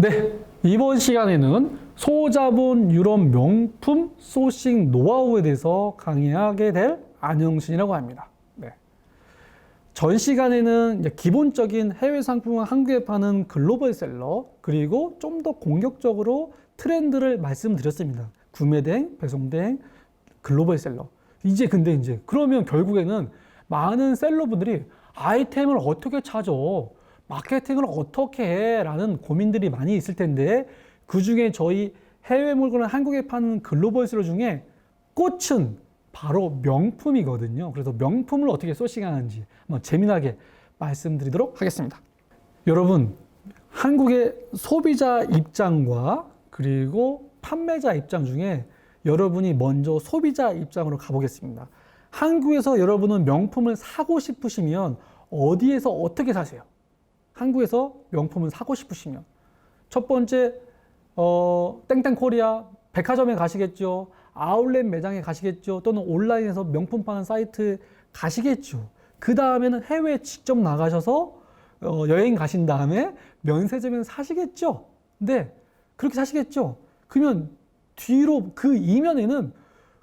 네, 이번 시간에는 소자본 유럽 명품 소싱 노하우에 대해서 강의하게 될 안영신이라고 합니다. 네. 전 시간에는 이제 기본적인 해외 상품을 한국에 파는 글로벌 셀러, 그리고 좀 더 공격적으로 트렌드를 말씀드렸습니다. 구매 대행, 배송 대행, 글로벌 셀러. 근데 그러면 결국에는 많은 셀러분들이 아이템을 어떻게 찾아? 마케팅을 어떻게 해? 라는 고민들이 많이 있을 텐데, 그 중에 저희 해외 물건을 한국에 파는 글로벌 셀러 중에 꽃은 바로 명품이거든요. 그래서 명품을 어떻게 소싱하는지 한번 재미나게 말씀드리도록 하겠습니다. 여러분, 한국의 소비자 입장과 그리고 판매자 입장 중에 여러분이 먼저 소비자 입장으로 가보겠습니다. 한국에서 여러분은 명품을 사고 싶으시면 어디에서 어떻게 사세요? 한국에서 명품을 사고 싶으시면 첫 번째 땡땡코리아 백화점에 가시겠죠. 아울렛 매장에 가시겠죠. 또는 온라인에서 명품 파는 사이트에 가시겠죠. 그 다음에는 해외에 직접 나가셔서 여행 가신 다음에 면세점에서 사시겠죠. 네, 그렇게 사시겠죠. 그러면 뒤로 그 이면에는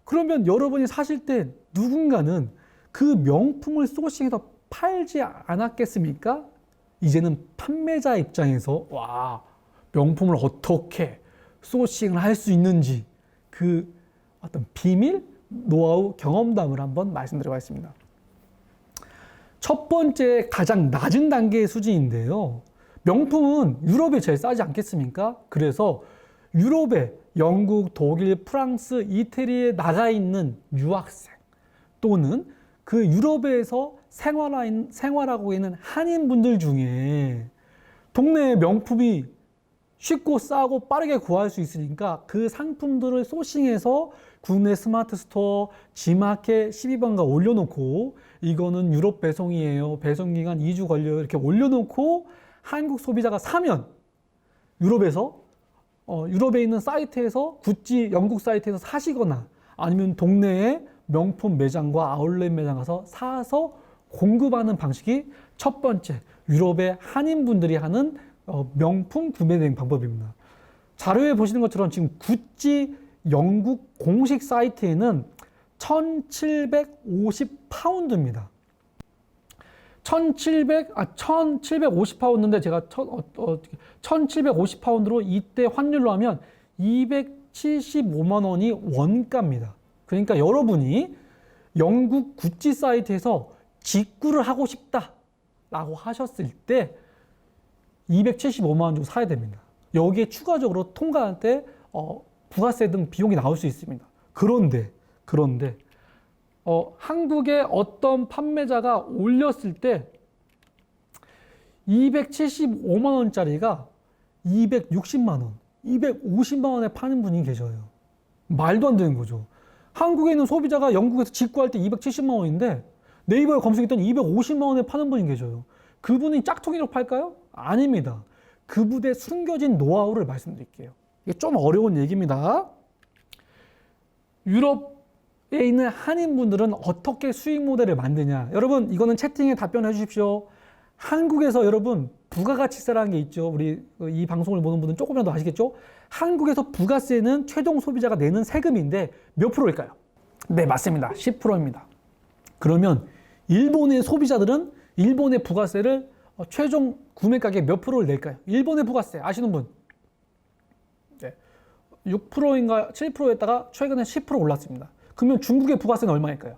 그러면 여러분이 사실 때 누군가는 그 명품을 소싱해서 팔지 않았겠습니까? 이제는 판매자 입장에서 명품을 어떻게 소싱을 할 수 있는지 그 어떤 비밀, 노하우, 경험담을 한번 말씀드려보겠습니다. 첫 번째 가장 낮은 단계의 수준인데요. 명품은 유럽이 제일 싸지 않겠습니까? 그래서 유럽에 영국, 독일, 프랑스, 이태리에 나가 있는 유학생 또는 그 유럽에서 생활하고 있는 한인분들 중에 동네에 명품이 쉽고 싸고 빠르게 구할 수 있으니까 그 상품들을 소싱해서 국내 스마트 스토어, G마켓 12번가 올려놓고 이거는 유럽 배송이에요. 배송기간 2주 걸려요. 이렇게 올려놓고 한국 소비자가 사면 유럽에 있는 사이트에서 구찌 영국 사이트에서 사시거나 아니면 동네에 명품 매장과 아울렛 매장 가서 사서 공급하는 방식이 첫 번째 유럽의 한인분들이 하는 명품 구매 대행 방법입니다. 자료에 보시는 것처럼 지금 구찌 영국 공식 사이트에는 1750파운드입니다. 1750파운드인데 제가 1750파운드로 이때 환율로 하면 275만 원이 원가입니다. 그러니까 여러분이 영국 구찌 사이트에서 직구를 하고 싶다라고 하셨을 때 275만 원 주고 사야 됩니다. 여기에 추가적으로 통관할 때 부가세 등 비용이 나올 수 있습니다. 그런데 한국의 어떤 판매자가 올렸을 때 275만 원짜리가 260만 원, 250만 원에 파는 분이 계셔요. 말도 안 되는 거죠. 한국에 있는 소비자가 영국에서 직구할 때 270만 원인데 네이버에 검색했더니 250만 원에 파는 분이 계셔요. 그분이 짝퉁이로 팔까요? 아닙니다. 그분의 숨겨진 노하우를 말씀드릴게요. 이게 좀 어려운 얘기입니다. 유럽에 있는 한인분들은 어떻게 수익 모델을 만드냐? 여러분, 이거는 채팅에 답변해 주십시오. 한국에서 여러분 부가가치세라는 게 있죠. 우리 이 방송을 보는 분은 조금이라도 아시겠죠? 한국에서 부가세는 최종 소비자가 내는 세금인데 몇 프로일까요? 네, 맞습니다. 10%입니다. 그러면 일본의 소비자들은 일본의 부가세를 최종 구매 가격 몇 프로를 낼까요? 일본의 부가세 아시는 분? 네. 6%인가 7%였다가 최근에 10% 올랐습니다. 그러면 중국의 부가세는 얼마일까요?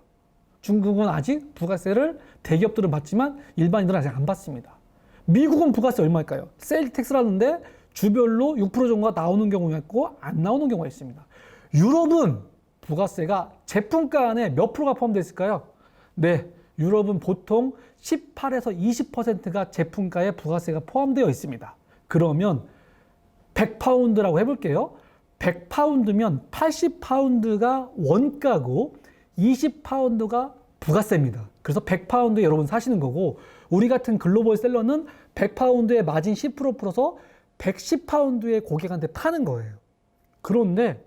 중국은 아직 부가세를 대기업들은 받지만 일반인들은 아직 안 받습니다. 미국은 부가세 얼마일까요? 세일 텍스라는데 주별로 6% 정도가 나오는 경우가 있고 안 나오는 경우가 있습니다. 유럽은 부가세가 제품가 안에 몇 프로가 포함되어 있을까요? 네, 유럽은 보통 18에서 20%가 제품가에 부가세가 포함되어 있습니다. 그러면 100파운드라고 해볼게요. 100파운드면 80파운드가 원가고 20파운드가 부가세입니다. 그래서 100파운드 여러분 사시는 거고, 우리 같은 글로벌 셀러는 100파운드에 마진 10% 풀어서 110파운드의 고객한테 파는 거예요. 그런데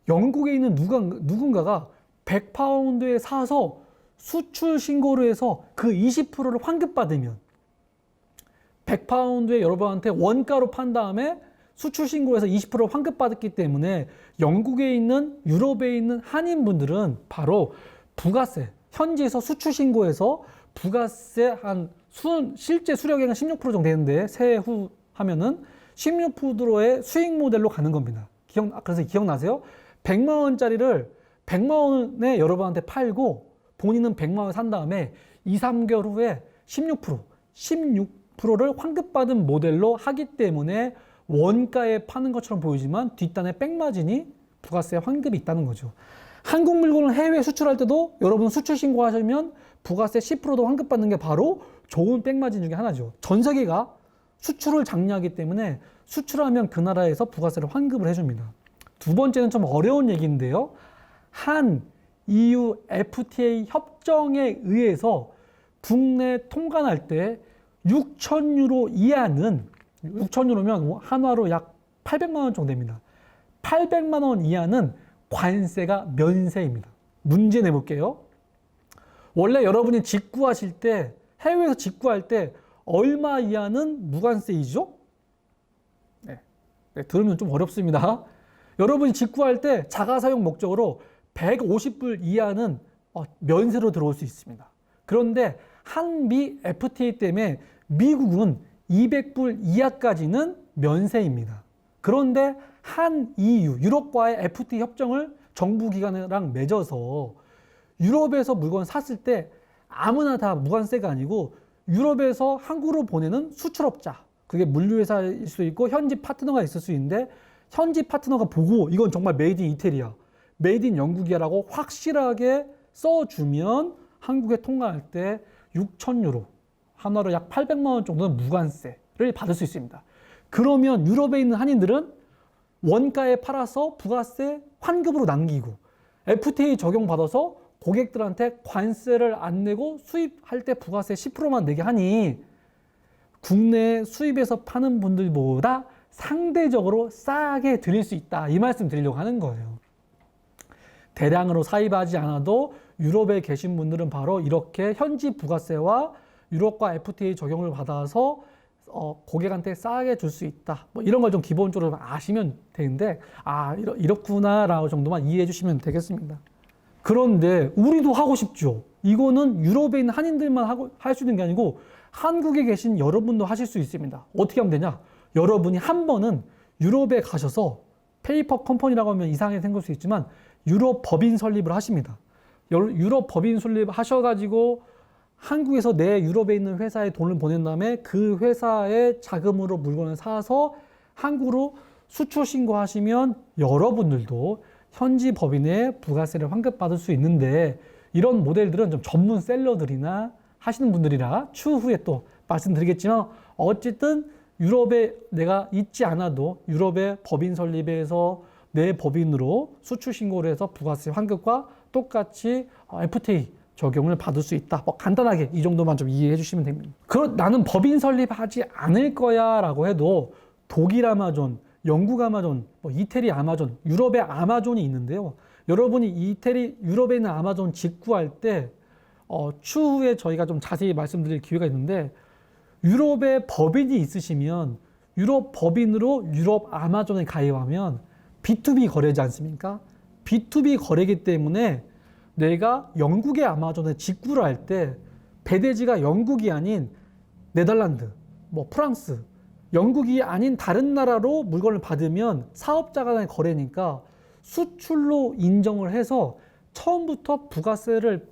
영국에 있는 누군가가 100파운드에 사서 수출 신고를 해서 그 20%를 환급받으면 100파운드에 여러분한테 원가로 판 다음에 수출 신고해서 20% 환급받았기 때문에 영국에 있는, 유럽에 있는 한인분들은 바로 부가세, 현지에서 수출 신고해서 부가세 실제 수령액은 16% 정도 되는데 세해 후 하면은 16%의 수익 모델로 가는 겁니다. 그래서 기억나세요? 100만 원짜리를 100만 원에 여러분한테 팔고 본인은 100만 원 산 다음에 2, 3개월 후에 16%를 환급받은 모델로 하기 때문에 원가에 파는 것처럼 보이지만 뒷단에 백마진이 부가세 환급이 있다는 거죠. 한국 물건을 해외 수출할 때도 여러분 수출 신고하시면 부가세 10%도 환급받는 게 바로 좋은 백마진 중에 하나죠. 전 세계가 수출을 장려하기 때문에 수출하면 그 나라에서 부가세를 환급을 해줍니다. 두 번째는 좀 어려운 얘기인데요. 한 EU FTA 협정에 의해서 국내 통관할 때 6,000유로 이하는 6,000유로면 한화로 약 800만 원 정도 됩니다. 800만 원 이하는 관세가 면세입니다. 문제 내볼게요. 원래 여러분이 직구하실 때 해외에서 직구할 때 얼마 이하는 무관세이죠? 네, 들으면 좀 어렵습니다. 여러분이 직구할 때 자가사용 목적으로 150불 이하는 면세로 들어올 수 있습니다. 그런데 한미 FTA 때문에 미국은 200불 이하까지는 면세입니다. 그런데 한 EU, 유럽과의 FTA 협정을 정부기관이랑 맺어서 유럽에서 물건 샀을 때 아무나 다 무관세가 아니고 유럽에서 한국으로 보내는 수출업자, 그게 물류회사일 수 있고 현지 파트너가 있을 수 있는데 현지 파트너가 보고 이건 정말 메이드 인 이태리야, 메이드 인 영국이야 라고 확실하게 써주면 한국에 통과할 때 6,000유로, 한화로 약 800만 원 정도는 무관세를 받을 수 있습니다. 그러면 유럽에 있는 한인들은 원가에 팔아서 부가세 환급으로 남기고 FTA 적용받아서 고객들한테 관세를 안 내고 수입할 때 부가세 10%만 내게 하니 국내 수입해서 파는 분들보다 상대적으로 싸게 드릴 수 있다. 이 말씀 드리려고 하는 거예요. 대량으로 사입하지 않아도 유럽에 계신 분들은 바로 이렇게 현지 부가세와 유럽과 FTA 적용을 받아서 고객한테 싸게 줄 수 있다. 뭐 이런 걸 좀 기본적으로 아시면 되는데 이렇구나라고 정도만 이해해 주시면 되겠습니다. 그런데 우리도 하고 싶죠. 이거는 유럽에 있는 한인들만 할 수 있는 게 아니고 한국에 계신 여러분도 하실 수 있습니다. 어떻게 하면 되냐? 여러분이 한 번은 유럽에 가셔서 페이퍼 컴퍼니라고 하면 이상하게 생길 수 있지만 유럽 법인 설립을 하십니다. 유럽 법인 설립 하셔가지고 한국에서 내 유럽에 있는 회사에 돈을 보낸 다음에 그 회사의 자금으로 물건을 사서 한국으로 수출 신고하시면 여러분들도 현지 법인의 부가세를 환급받을 수 있는데 이런 모델들은 좀 전문 셀러들이나 하시는 분들이라 추후에 또 말씀드리겠지만 어쨌든 유럽에 내가 있지 않아도 유럽의 법인 설립에서 내 법인으로 수출 신고를 해서 부가세 환급과 똑같이 FTA 적용을 받을 수 있다. 뭐 간단하게 이 정도만 좀 이해해 주시면 됩니다. 나는 법인 설립하지 않을 거야 라고 해도 독일 아마존, 영국 아마존, 뭐 이태리 아마존, 유럽의 아마존이 있는데요. 여러분이 유럽에 있는 아마존 직구할 때 추후에 저희가 좀 자세히 말씀드릴 기회가 있는데 유럽에 법인이 있으시면 유럽 법인으로 유럽 아마존에 가입하면 B2B 거래지 않습니까? B2B 거래이기 때문에 내가 영국의 아마존에 직구를 할 때 배대지가 영국이 아닌 네덜란드, 뭐 프랑스, 영국이 아닌 다른 나라로 물건을 받으면 사업자 간의 거래니까 수출로 인정을 해서 처음부터 부가세를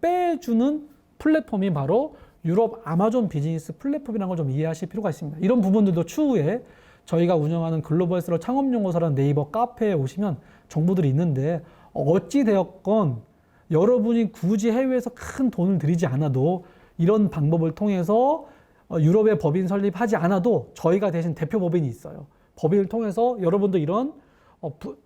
빼주는 플랫폼이 바로 유럽 아마존 비즈니스 플랫폼이라는 걸 좀 이해하실 필요가 있습니다. 이런 부분들도 추후에 저희가 운영하는 글로벌 셀러 창업연구소라는 네이버 카페에 오시면 정보들이 있는데 어찌되었건 여러분이 굳이 해외에서 큰 돈을 들이지 않아도 이런 방법을 통해서 유럽의 법인 설립하지 않아도 저희가 대신 대표 법인이 있어요. 법인을 통해서 여러분도 이런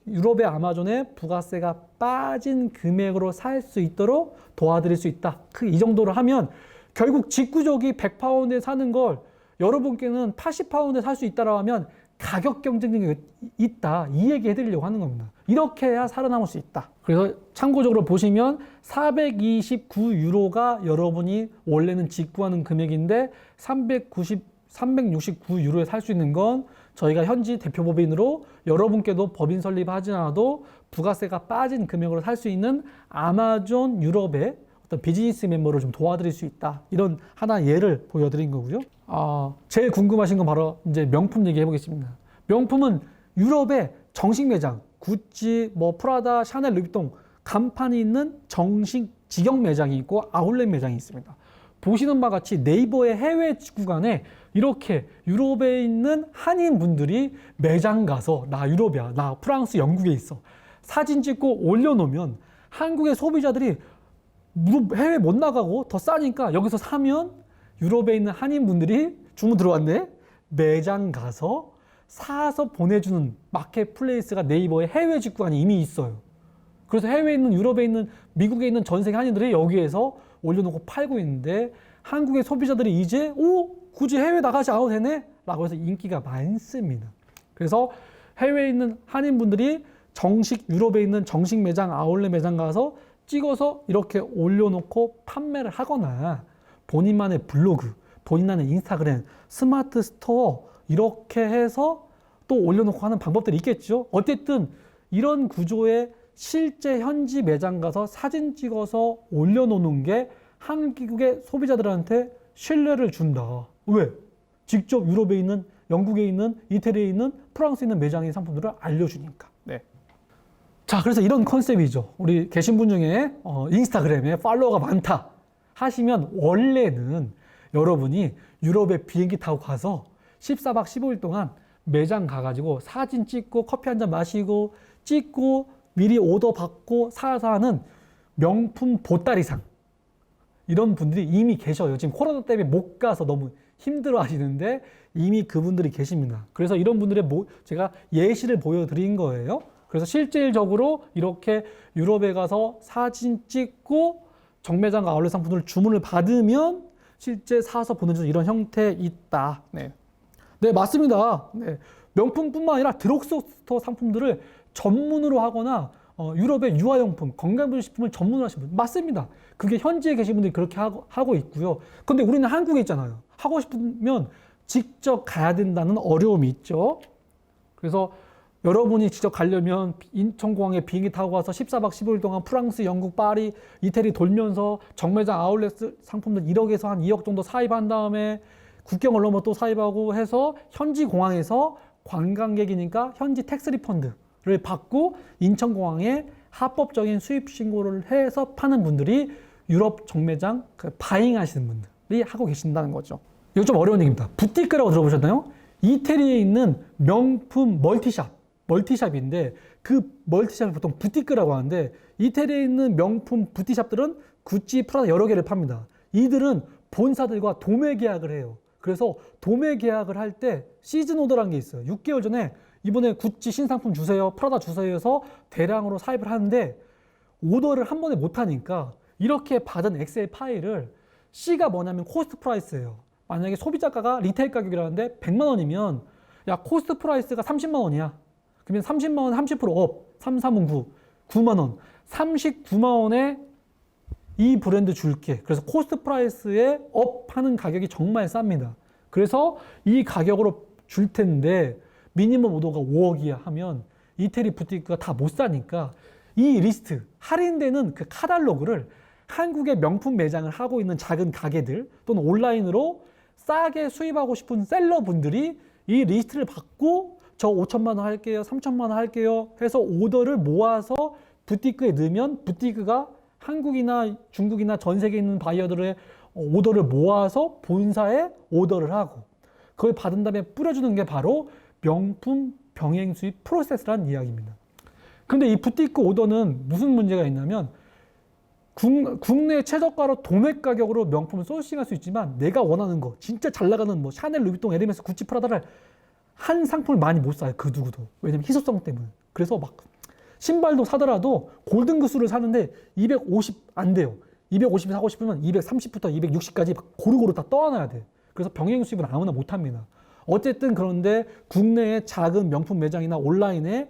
유럽의 아마존에 부가세가 빠진 금액으로 살 수 있도록 도와드릴 수 있다. 이 정도로 하면 결국 직구족이 100파운드에 사는 걸 여러분께는 80파운드에 살 수 있다고 하면 가격 경쟁력이 있다. 이 얘기 해드리려고 하는 겁니다. 이렇게 해야 살아남을 수 있다. 그래서 참고적으로 보시면 429유로가 여러분이 원래는 직구하는 금액인데 369유로에 살 수 있는 건 저희가 현지 대표 법인으로 여러분께도 법인 설립하지 않아도 부가세가 빠진 금액으로 살 수 있는 아마존 유럽의 어떤 비즈니스 멤버를 좀 도와드릴 수 있다. 이런 하나 예를 보여드린 거고요. 제일 궁금하신 건 바로 이제 명품 얘기해 보겠습니다. 명품은 유럽의 정식 매장, 구찌, 프라다, 샤넬, 루이비통 간판이 있는 정식 직영 매장이 있고 아울렛 매장이 있습니다. 보시는 바와 같이 네이버의 해외 구간에 이렇게 유럽에 있는 한인분들이 매장 가서 나 유럽이야, 나 프랑스, 영국에 있어 사진 찍고 올려놓으면 한국의 소비자들이 해외 못 나가고 더 싸니까 여기서 사면 유럽에 있는 한인분들이 주문 들어왔네? 매장 가서 사서 보내주는 마켓플레이스가 네이버의 해외 직구간이 이미 있어요. 그래서 해외에 있는 유럽에 있는 미국에 있는 전 세계 한인들이 여기에서 올려놓고 팔고 있는데 한국의 소비자들이 이제 굳이 해외 나가지 않아도 되네? 라고 해서 인기가 많습니다. 그래서 해외에 있는 한인분들이 정식 유럽에 있는 정식 매장, 아울렛 매장 가서 찍어서 이렇게 올려놓고 판매를 하거나 본인만의 블로그, 본인만의 인스타그램, 스마트 스토어 이렇게 해서 또 올려놓고 하는 방법들이 있겠죠. 어쨌든 이런 구조의 실제 현지 매장 가서 사진 찍어서 올려놓는 게 한국의 소비자들한테 신뢰를 준다. 왜? 직접 유럽에 있는, 영국에 있는, 이태리에 있는, 프랑스에 있는 매장의 상품들을 알려주니까. 네. 자, 그래서 이런 컨셉이죠. 우리 계신 분 중에 인스타그램에 팔로워가 많다 하시면 원래는 여러분이 유럽에 비행기 타고 가서 14박 15일 동안 매장 가가지고 사진 찍고 커피 한잔 마시고 찍고 미리 오더 받고 사서 하는 명품 보따리상 이런 분들이 이미 계셔요. 지금 코로나 때문에 못 가서 너무 힘들어 하시는데 이미 그분들이 계십니다. 그래서 이런 분들의 제가 예시를 보여드린 거예요. 그래서 실질적으로 이렇게 유럽에 가서 사진 찍고 정매장과 아울렛 상품을 주문을 받으면 실제 사서 보내주는 이런 형태 있다. 네, 네 맞습니다. 네. 명품뿐만 아니라 드럭스토어 상품들을 전문으로 하거나 유럽의 유아용품, 건강보조식품을 전문으로 하시는 분 맞습니다. 그게 현지에 계신 분들이 그렇게 하고 있고요. 근데 우리는 한국에 있잖아요. 하고 싶으면 직접 가야 된다는 어려움이 있죠. 그래서 여러분이 직접 가려면 인천공항에 비행기 타고 가서 14박 15일 동안 프랑스, 영국, 파리, 이태리 돌면서 정매장 아울렛 상품들 1억에서 한 2억 정도 사입한 다음에 국경을 넘어 또 사입하고 해서 현지 공항에서 관광객이니까 현지 텍스 리펀드를 받고 인천공항에 합법적인 수입 신고를 해서 파는 분들이 유럽 정매장 바잉 하시는 분들이 하고 계신다는 거죠. 이거 좀 어려운 얘기입니다. 부티크라고 들어보셨나요? 이태리에 있는 명품 멀티샵인데 그 멀티샵을 보통 부티크라고 하는데 이태리에 있는 명품 부티샵들은 구찌, 프라다 여러 개를 팝니다. 이들은 본사들과 도매 계약을 해요. 그래서 도매 계약을 할 때 시즌 오더라는 게 있어요. 6개월 전에 이번에 구찌 신상품 주세요, 프라다 주세요 해서 대량으로 사입을 하는데 오더를 한 번에 못 하니까 이렇게 받은 엑셀 파일을 C가 뭐냐면 코스트 프라이스예요. 만약에 소비자가가 리테일 가격이라는데 100만 원이면 야 코스트 프라이스가 30만 원이야. 그러면 30만 원 30% 업, 3, 3은 9, 9만 원. 39만 원에 이 브랜드 줄게. 그래서 코스트 프라이스에 업 하는 가격이 정말 쌉니다. 그래서 이 가격으로 줄 텐데 미니멈 오더가 5억이야 하면 이태리 부티크가 다 못 사니까 이 리스트, 할인되는 그 카탈로그를 한국의 명품 매장을 하고 있는 작은 가게들 또는 온라인으로 싸게 수입하고 싶은 셀러분들이 이 리스트를 받고 저 5천만 원 할게요, 3천만 원 할게요 해서 오더를 모아서 부티크에 넣으면 부티크가 한국이나 중국이나 전 세계에 있는 바이어들의 오더를 모아서 본사에 오더를 하고 그걸 받은 다음에 뿌려주는 게 바로 명품 병행 수입 프로세스라는 이야기입니다. 근데 이 부티크 오더는 무슨 문제가 있냐면 국내 최저가로 도매 가격으로 명품을 소싱할 수 있지만 내가 원하는 거 진짜 잘 나가는 뭐 샤넬, 루이비통, 에르메스, 구찌, 프라다를 한 상품을 많이 못 사요. 그 누구도. 왜냐면 희소성 때문에. 그래서 막 신발도 사더라도 골든 구스를 사는데 250 안 돼요. 250이 사고 싶으면 230부터 260까지 고루고루 다 떠안아야 돼. 그래서 병행 수입은 아무나 못 합니다. 어쨌든 그런데 국내의 작은 명품 매장이나 온라인에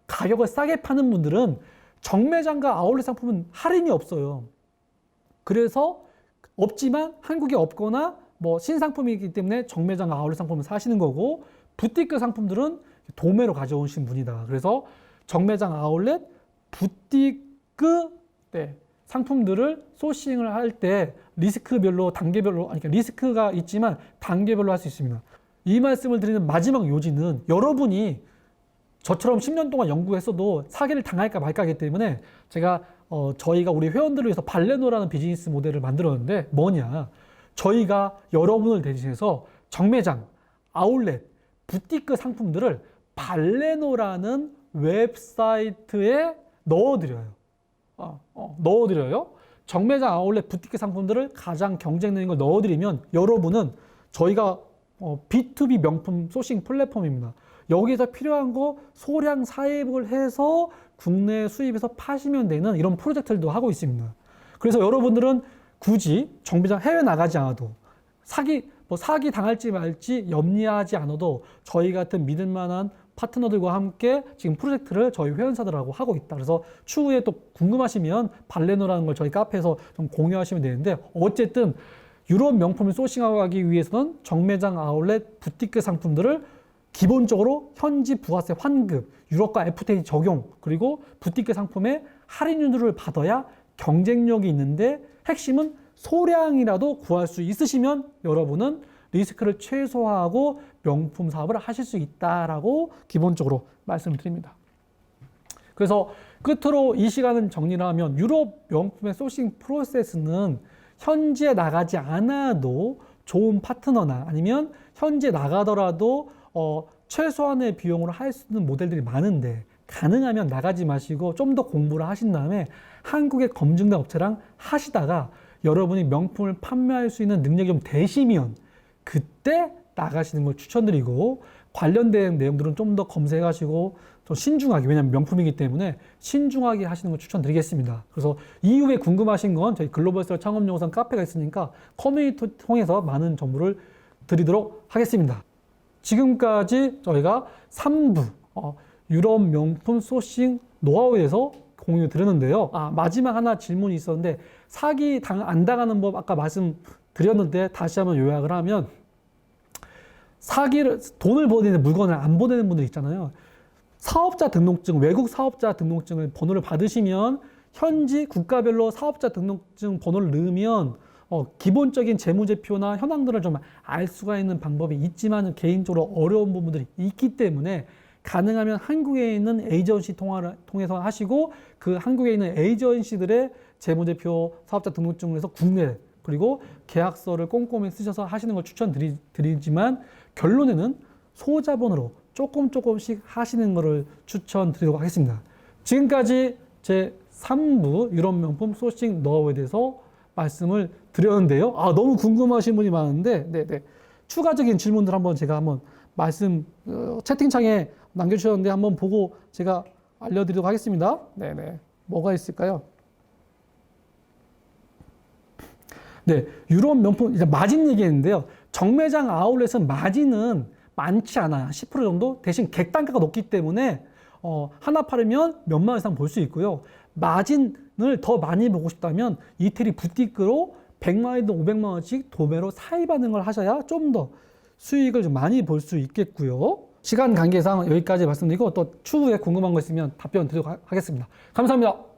가격을 싸게 파는 분들은 정매장과 아울렛 상품은 할인이 없어요. 그래서 없지만 한국에 없거나 뭐 신상품이기 때문에 정매장 아울렛 상품을 사시는 거고, 부티크 상품들은 도매로 가져오신 분이다. 그래서 정매장 아울렛, 부티크 네, 상품들을 소싱을 할 때 리스크별로 단계별로 그러니까 리스크가 있지만 단계별로 할 수 있습니다. 이 말씀을 드리는 마지막 요지는 여러분이 저처럼 10년 동안 연구했어도 사기를 당할까 말까 하기 때문에 제가 저희가 우리 회원들을 위해서 발레노라는 비즈니스 모델을 만들었는데 뭐냐, 저희가 여러분을 대신해서 정매장, 아울렛, 부티크 상품들을 발레노라는 웹사이트에 넣어드려요. 넣어드려요. 정매장, 아울렛, 부티크 상품들을 가장 경쟁력 있는 걸 넣어드리면 여러분은 저희가 B2B 명품 소싱 플랫폼입니다. 여기서 필요한 거 소량 사입을 해서 국내 수입해서 파시면 되는 이런 프로젝트들도 하고 있습니다. 그래서 여러분들은 굳이 정비장 해외 나가지 않아도 사기 당할지 말지 염려하지 않아도 저희 같은 믿을 만한 파트너들과 함께 지금 프로젝트를 저희 회원사들하고 하고 있다. 그래서 추후에 또 궁금하시면 발레노라는 걸 저희 카페에서 좀 공유하시면 되는데, 어쨌든 유럽 명품을 소싱하기 위해서는 정매장, 아울렛, 부티크 상품들을 기본적으로 현지 부가세 환급, 유럽과 FTA 적용, 그리고 부티크 상품의 할인율을 받아야 경쟁력이 있는데, 핵심은 소량이라도 구할 수 있으시면 여러분은 리스크를 최소화하고 명품 사업을 하실 수 있다라고 기본적으로 말씀을 드립니다. 그래서 끝으로 이 시간은 정리를 하면 유럽 명품의 소싱 프로세스는 현지에 나가지 않아도 좋은 파트너나 아니면 현지에 나가더라도 최소한의 비용으로 할 수 있는 모델들이 많은데, 가능하면 나가지 마시고 좀 더 공부를 하신 다음에 한국의 검증된 업체랑 하시다가 여러분이 명품을 판매할 수 있는 능력이 좀 되시면 그때 나가시는 걸 추천드리고, 관련된 내용들은 좀 더 검색하시고 좀 신중하게, 왜냐하면 명품이기 때문에 신중하게 하시는 걸 추천드리겠습니다. 그래서 이후에 궁금하신 건 저희 글로벌셀러 창업연구원 카페가 있으니까 커뮤니티 통해서 많은 정보를 드리도록 하겠습니다. 지금까지 저희가 3부 유럽 명품 소싱 노하우에 대해서 공유 드렸는데요. 마지막 하나 질문이 있었는데, 사기 안 당하는 법 아까 말씀드렸는데 다시 한번 요약을 하면, 돈을 보내는 물건을 안 보내는 분들 있잖아요. 사업자 등록증, 외국 사업자 등록증을 번호를 받으시면 현지 국가별로 사업자 등록증 번호를 넣으면 기본적인 재무제표나 현황들을 좀 알 수가 있는 방법이 있지만 개인적으로 어려운 부분들이 있기 때문에 가능하면 한국에 있는 에이전시 통해서 하시고, 그 한국에 있는 에이전시들의 재무제표, 사업자 등록증을 해서 국내, 그리고 계약서를 꼼꼼히 쓰셔서 하시는 걸 추천드리지만 결론에는 소자본으로 조금씩 하시는 것을 추천드리도록 하겠습니다. 지금까지 제 3부 유럽 명품 소싱 노하우에 대해서 말씀을 드렸는데요. 너무 궁금하신 분이 많은데, 추가적인 질문들 제가 한번 채팅창에 남겨주셨는데 한번 보고 제가 알려드리도록 하겠습니다. 뭐가 있을까요? 유럽 명품, 이제 마진 얘기했는데요. 정매장 아울렛은 마진은 많지 않아요. 10% 정도? 대신 객단가가 높기 때문에 하나 팔으면 몇만 원 이상 볼 수 있고요. 마진을 더 많이 보고 싶다면 이태리 부티크로 100만 원이든 500만 원씩 도매로 사입하는 걸 하셔야 좀 더 수익을 좀 많이 볼 수 있겠고요. 시간 관계상 여기까지 말씀드리고 또 추후에 궁금한 거 있으면 답변 드리도록 하겠습니다. 감사합니다.